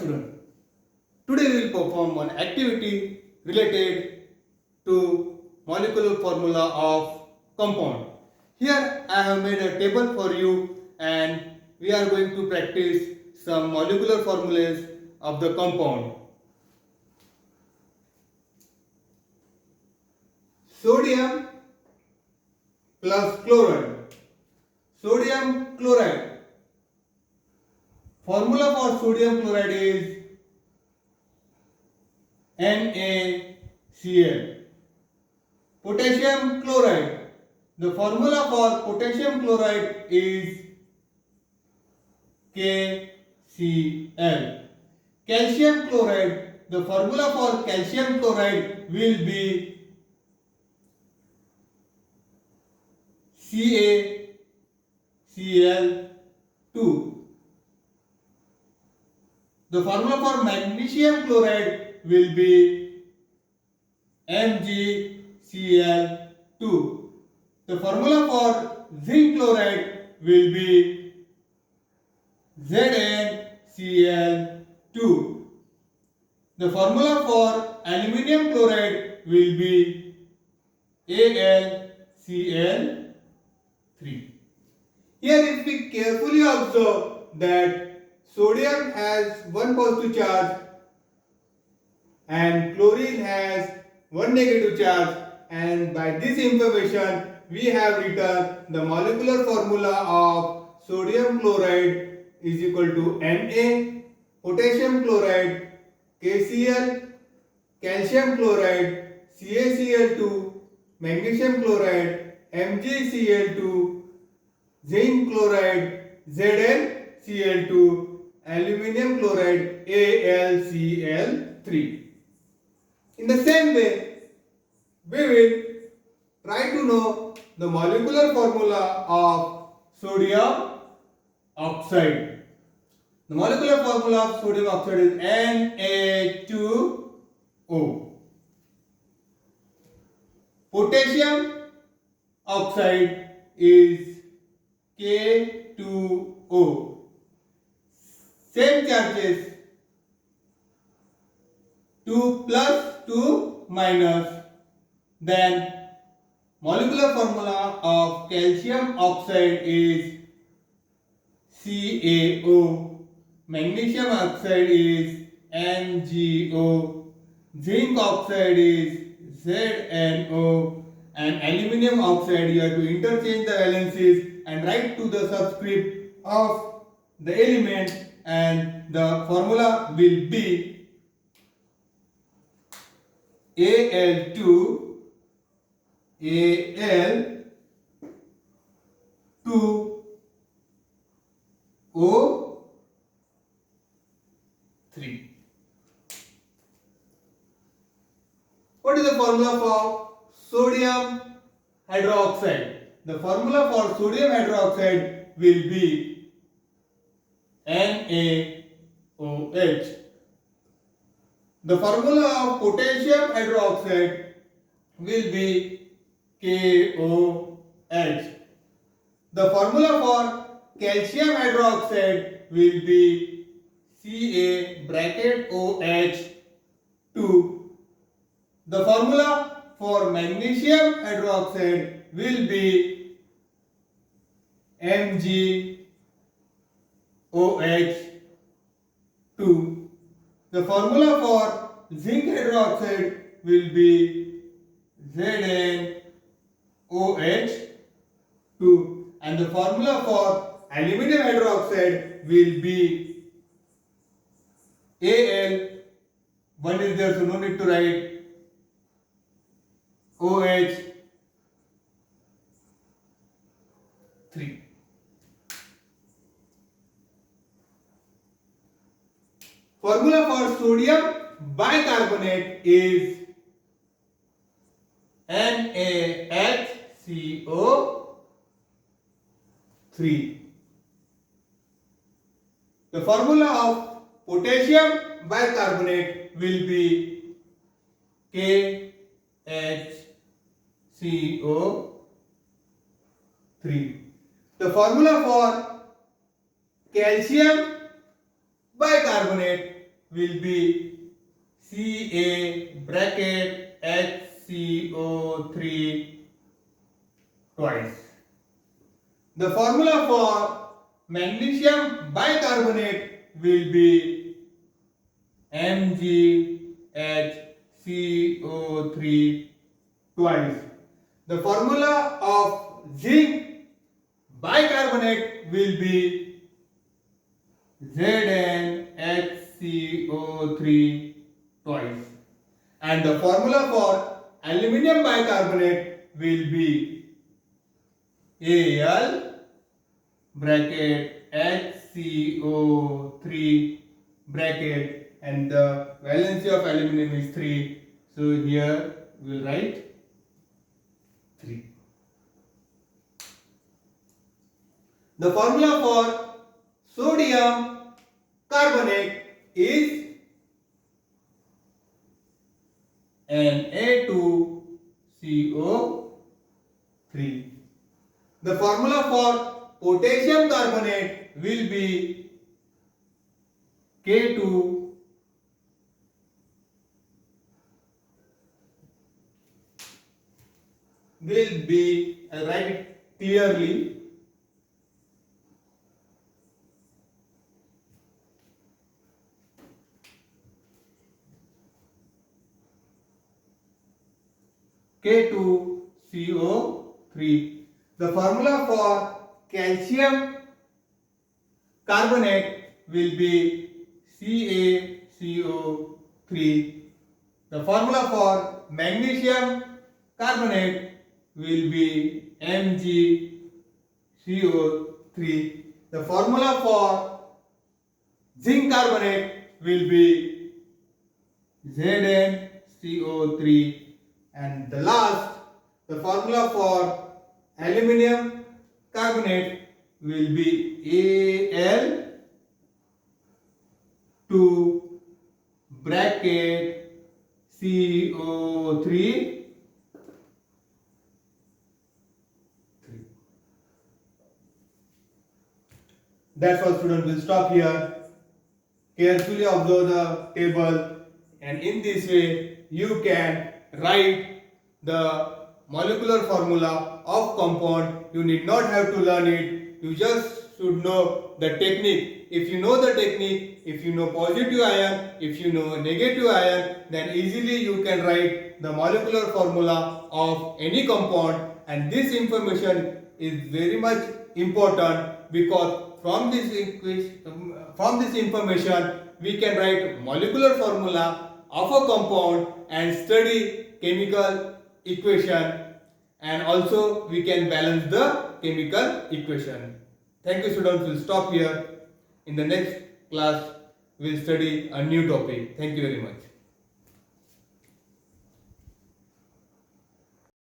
student. Today we will perform one activity related to molecular formula of compound. Here I have made a table for you and we are going to practice some molecular formulas of the compound. Sodium plus chloride. Sodium chloride. Formula for sodium chloride is NaCl. Potassium chloride. The formula for potassium chloride is KCl. Calcium chloride. The formula for calcium chloride will be CaCl2. The formula for magnesium chloride will be MgCl2. The formula for zinc chloride will be ZnCl2. The formula for aluminium chloride will be AlCl3. Here if we carefully observe that sodium has one positive charge and chlorine has one negative charge, and by this information we have written the molecular formula of sodium chloride is equal to Na, potassium chloride KCl, calcium chloride CaCl2, magnesium chloride MgCl2, zinc chloride ZnCl2, aluminium chloride AlCl3. In the same way, we will try to know the molecular formula of sodium oxide. The molecular formula of sodium oxide is Na2O. Potassium oxide is K2O. Same charges, 2 plus 2 minus. Then molecular formula of calcium oxide is CaO. Magnesium oxide is MgO. Zinc oxide is ZnO. And aluminium oxide, you have to interchange the valences and write to the subscript of the element, and the formula will be Al2 Al2O3. What is the formula for sodium hydroxide? The formula for sodium hydroxide will be NaOH. The formula of potassium hydroxide will be KOH. The formula for calcium hydroxide will be CaOH2. The formula for magnesium hydroxide will be MgOH2. The formula for zinc hydroxide will be ZnOH2, and the formula for aluminium hydroxide will be Al. One is there, so no need to write. OH3. Formula for sodium bicarbonate is NaHCO3. The formula of potassium bicarbonate will be KHCO3. The formula for calcium bicarbonate will be Ca bracket HCO3 twice. The formula for magnesium bicarbonate will be MgHCO3 twice. The formula of zinc bicarbonate will be ZnHCO3 twice. And the formula for aluminium bicarbonate will be Al bracket HCO3 bracket, and the valency of aluminum is 3. So here we will write 3. The formula for sodium carbonate is Na2CO3. The formula for potassium carbonate will be K2 will be, I'll write it clearly, K2CO3. The formula for calcium carbonate will be CaCO3. The formula for magnesium carbonate will be MgCO3. The formula for zinc carbonate will be ZnCO3. And the last, the formula for aluminium carbonate will be Al2 bracket CO3. That's all, students. We'll stop here. Carefully observe the table, and in this way you can write the molecular formula of compound. You need not have to learn it. You just should know the technique. If you know the technique, if you know positive ion, if you know negative ion, then easily you can write the molecular formula of any compound. And this information is very much important, because from this information we can write molecular formula of a compound and study chemical equation, and also we can balance the chemical equation. Thank you, students. We'll stop here. In the next class we'll study a new topic. Thank you very much.